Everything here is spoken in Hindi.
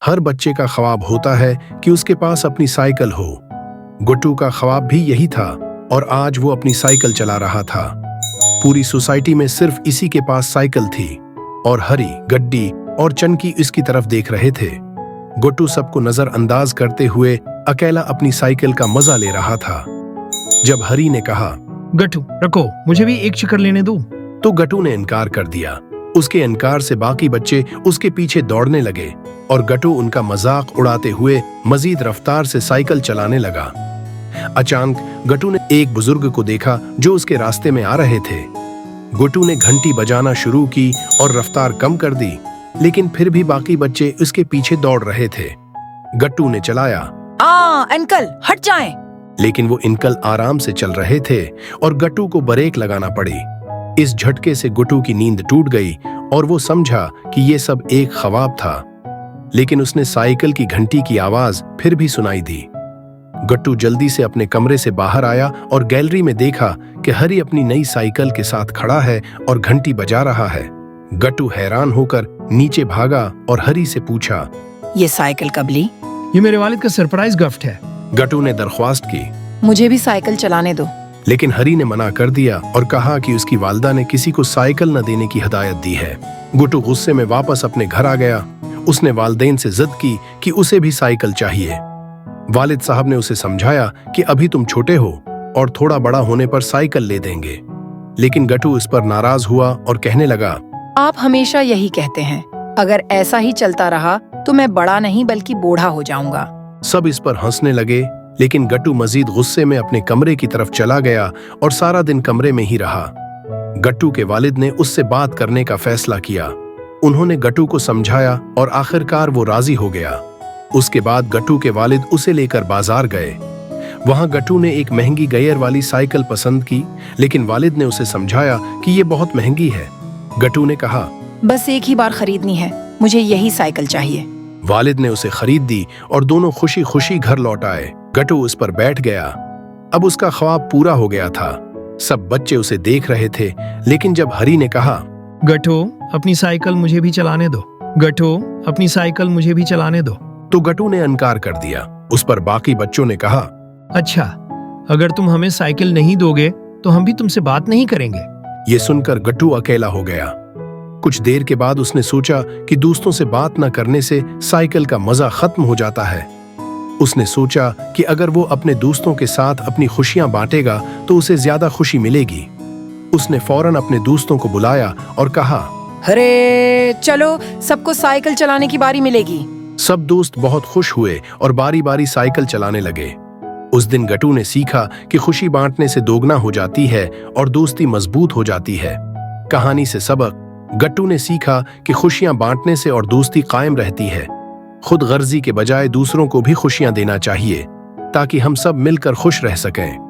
हर बच्चे का ख्वाब होता है कि उसके पास अपनी साइकिल हो। गुड्डू का ख्वाब भी यही था और आज वो अपनी साइकिल चला रहा था। पूरी सोसाइटी में सिर्फ इसी के पास साइकिल थी और हरी, गड्डी और चनकी इसकी तरफ देख रहे थे। गुड्डू सबको नजरअंदाज करते हुए अकेला अपनी साइकिल का मजा ले रहा था। जब हरी ने कहा, गट्टू रखो, मुझे भी एक चक्कर लेने दो, तो गट्टू ने इनकार कर दिया। उसके इनकार से बाकी बच्चे उसके पीछे दौड़ने लगे और गट्टू उनका मजाक उड़ाते हुए मजीद रफ्तार से साइकिल चलाने लगा। अचानक गट्टू ने एक बुजुर्ग को देखा जो उसके रास्ते में आ रहे थे। गट्टू ने घंटी बजाना शुरू की और रफ्तार कम कर दी, लेकिन फिर भी बाकी बच्चे उसके पीछे दौड़ रहे थे। गट्टू ने चलाया, अंकल हट जाएं। लेकिन वो अंकल आराम से चल रहे थे और गट्टू को ब्रेक लगाना पड़ी। इस झटके से गुड्डू की नींद टूट गई और वो समझा कि ये सब एक ख्वाब था, लेकिन उसने साइकिल की घंटी की आवाज फिर भी सुनाई दी। गट्टू जल्दी से अपने कमरे से बाहर आया और गैलरी में देखा कि हरी अपनी नई साइकिल के साथ खड़ा है और घंटी बजा रहा है। गट्टू हैरान होकर नीचे भागा और हरी से पूछा, ये साइकिल कब ली? ये मेरे वालिद का सरप्राइज गिफ्ट है। गट्टू ने दरख्वास्त की, मुझे भी साइकिल चलाने दो। लेकिन हरी ने मना कर दिया और कहा कि उसकी वालिदा ने किसी को साइकिल न देने की हिदायत दी है। गुड्डू गुस्से में वापस अपने घर आ गया। उसने वालिदैन से जिद की कि उसे भी साइकिल चाहिए। वालिद साहब ने उसे समझाया कि अभी तुम छोटे हो और थोड़ा बड़ा होने पर साइकिल ले देंगे, लेकिन गट्टू इस पर नाराज हुआ और कहने लगा, आप हमेशा यही कहते हैं, अगर ऐसा ही चलता रहा तो मैं बड़ा नहीं बल्कि बूढ़ा हो जाऊंगा। सब इस पर हंसने लगे, लेकिन गट्टू मजीद गुस्से में अपने कमरे की तरफ चला गया और सारा दिन कमरे में ही रहा। गट्टू के वालिद ने उससे बात करने का फैसला किया। उन्होंने गट्टू को समझाया और आखिरकार वो राजी हो गया। उसके बाद गट्टू के वालिद उसे लेकर बाजार गए। वहां गट्टू ने एक महंगी गियर वाली साइकिल पसंद की, लेकिन वालिद ने उसे समझाया कि ये बहुत महंगी है। गट्टू ने कहा, बस एक ही बार खरीदनी है, मुझे यही साइकिल चाहिए। वालिद ने उसे खरीद दी और दोनों खुशी खुशी घर लौट आए। गट्टू उस पर बैठ गया। अब उसका ख्वाब पूरा हो गया था। सब बच्चे उसे देख रहे थे, लेकिन जब हरी ने कहा, गट्टू अपनी साइकिल मुझे भी चलाने दो, गट्टू अपनी साइकिल मुझे भी चलाने दो, तो गट्टू ने इनकार कर दिया। उस पर बाकी बच्चों ने कहा, अच्छा, अगर तुम हमें साइकिल नहीं दोगे तो हम भी तुमसे बात नहीं करेंगे। ये सुनकर गट्टू अकेला हो गया। कुछ देर के बाद उसने सोचा कि दोस्तों से बात न करने से साइकिल का मजा खत्म हो जाता है। उसने सोचा कि अगर वो अपने दोस्तों के साथ अपनी खुशियां बांटेगा तो उसे ज्यादा खुशी मिलेगी। उसने फौरन अपने दोस्तों को बुलाया और कहा, अरे चलो, सबको साइकिल चलाने की बारी मिलेगी। सब दोस्त बहुत खुश हुए और बारी बारी साइकिल चलाने लगे। उस दिन गट्टू ने सीखा कि खुशी बांटने से दोगुना हो जाती है और दोस्ती मजबूत हो जाती है। कहानी से सबक, गट्टू ने सीखा कि खुशियां बांटने से और दोस्ती कायम रहती है। खुद गर्जी के बजाय दूसरों को भी खुशियां देना चाहिए ताकि हम सब मिलकर खुश रह सकें।